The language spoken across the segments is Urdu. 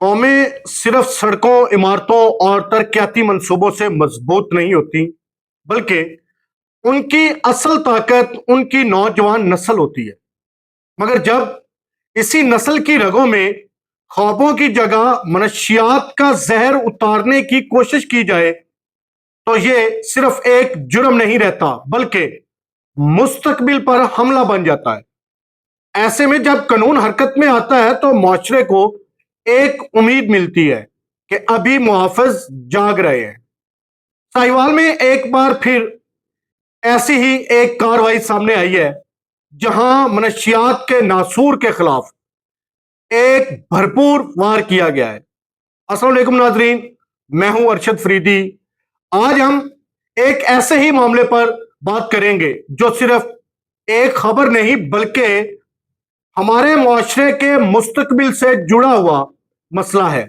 قومیں صرف سڑکوں، عمارتوں اور ترقیاتی منصوبوں سے مضبوط نہیں ہوتی، بلکہ ان کی اصل طاقت ان کی نوجوان نسل ہوتی ہے۔ مگر جب اسی نسل کی رگوں میں خوابوں کی جگہ منشیات کا زہر اتارنے کی کوشش کی جائے تو یہ صرف ایک جرم نہیں رہتا، بلکہ مستقبل پر حملہ بن جاتا ہے۔ ایسے میں جب قانون حرکت میں آتا ہے تو معاشرے کو ایک امید ملتی ہے کہ ابھی محافظ جاگ رہے ہیں۔ ساہیوال میں ایک بار پھر ایسی ہی ایک کارروائی سامنے آئی ہے، جہاں منشیات کے ناسور کے خلاف ایک بھرپور وار کیا گیا ہے۔ السلام علیکم ناظرین، میں ہوں ارشد فریدی۔ آج ہم ایک ایسے ہی معاملے پر بات کریں گے جو صرف ایک خبر نہیں بلکہ ہمارے معاشرے کے مستقبل سے جڑا ہوا مسئلہ ہے۔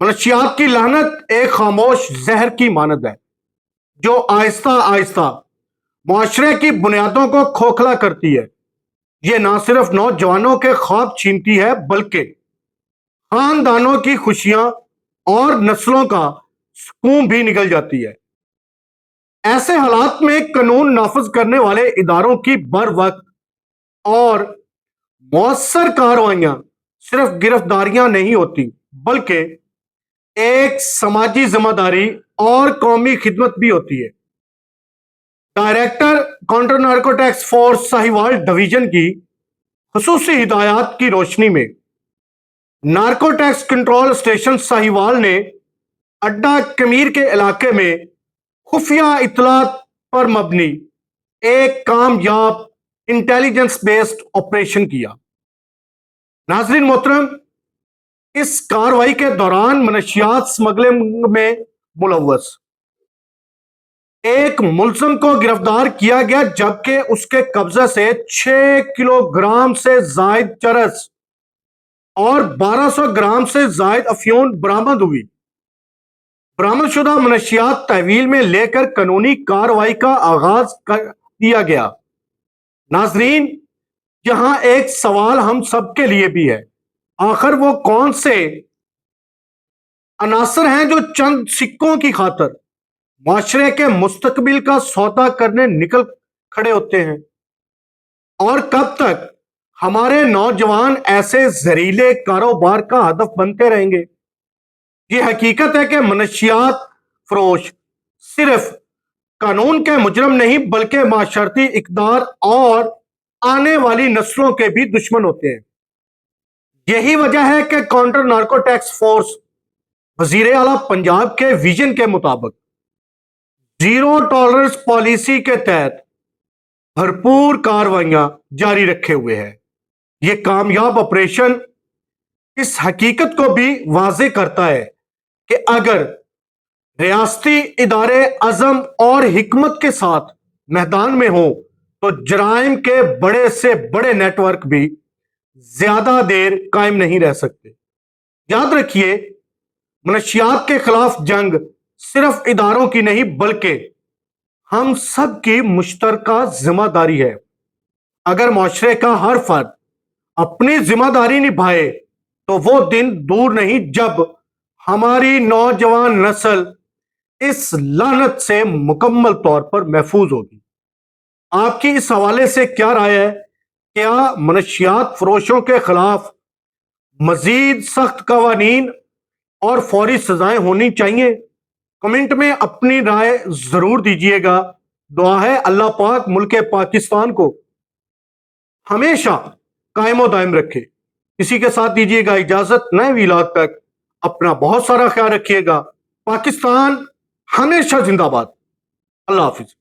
منشیات کی لعنت ایک خاموش زہر کی مانند ہے جو آہستہ آہستہ معاشرے کی بنیادوں کو کھوکھلا کرتی ہے۔ یہ نہ صرف نوجوانوں کے خواب چھینتی ہے بلکہ خاندانوں کی خوشیاں اور نسلوں کا سکون بھی نگل جاتی ہے۔ ایسے حالات میں قانون نافذ کرنے والے اداروں کی بر وقت اور مؤثر کارروائیاں صرف گرفتاریاں نہیں ہوتی بلکہ ایک سماجی ذمہ داری اور قومی خدمت بھی ہوتی ہے۔ Director counter narcotics force Sahiwal division کی خصوصی ہدایات کی روشنی میں نارکوٹکس کنٹرول اسٹیشن ساہیوال نے اڈا کمیر کے علاقے میں خفیہ اطلاعات پر مبنی ایک کامیاب انٹیلیجنس بیسڈ آپریشن کیا۔ ناظرین محترم، اس کارروائی کے دوران منشیات سمگلنگ میں ملوث ایک ملزم کو گرفتار کیا گیا، جبکہ اس کے قبضے سے 6 کلو گرام سے زائد چرس اور 1200 گرام سے زائد افیون برآمد ہوئی۔ برآمد شدہ منشیات تحویل میں لے کر قانونی کارروائی کا آغاز کر دیا گیا۔ ناظرین، یہاں ایک سوال ہم سب کے لیے بھی ہے، آخر وہ کون سے عناصر ہیں جو چند سکوں کی خاطر معاشرے کے مستقبل کا سودا کرنے نکل کھڑے ہوتے ہیں؟ اور کب تک ہمارے نوجوان ایسے زہریلے کاروبار کا ہدف بنتے رہیں گے؟ یہ حقیقت ہے کہ منشیات فروش صرف قانون کے مجرم نہیں بلکہ معاشرتی اقدار اور آنے والی نسلوں کے بھی دشمن ہوتے ہیں۔ یہی وجہ ہے کہ کاؤنٹر نارکوٹکس فورس وزیر اعلیٰ پنجاب کے ویژن کے مطابق زیرو ٹالرنس پالیسی کے تحت بھرپور کارروائیاں جاری رکھے ہوئے ہے۔ یہ کامیاب آپریشن اس حقیقت کو بھی واضح کرتا ہے کہ اگر ریاستی ادارے عزم اور حکمت کے ساتھ میدان میں ہوں تو جرائم کے بڑے سے بڑے نیٹ ورک بھی زیادہ دیر قائم نہیں رہ سکتے۔ یاد رکھیے، منشیات کے خلاف جنگ صرف اداروں کی نہیں بلکہ ہم سب کی مشترکہ ذمہ داری ہے۔ اگر معاشرے کا ہر فرد اپنی ذمہ داری نبھائے تو وہ دن دور نہیں جب ہماری نوجوان نسل اس لعنت سے مکمل طور پر محفوظ ہوگی۔ آپ کی اس حوالے سے کیا رائے ہے؟ کیا منشیات فروشوں کے خلاف مزید سخت قوانین اور فوری سزائیں ہونی چاہیے؟ کمنٹ میں اپنی رائے ضرور دیجیے گا۔ دعا ہے اللہ پاک ملک پاکستان کو ہمیشہ قائم و دائم رکھے۔ اسی کے ساتھ دیجیے گا اجازت، نئے ویلاگ تک اپنا بہت سارا خیال رکھیے گا۔ پاکستان ہمیشہ زندہ باد۔ اللہ حافظ۔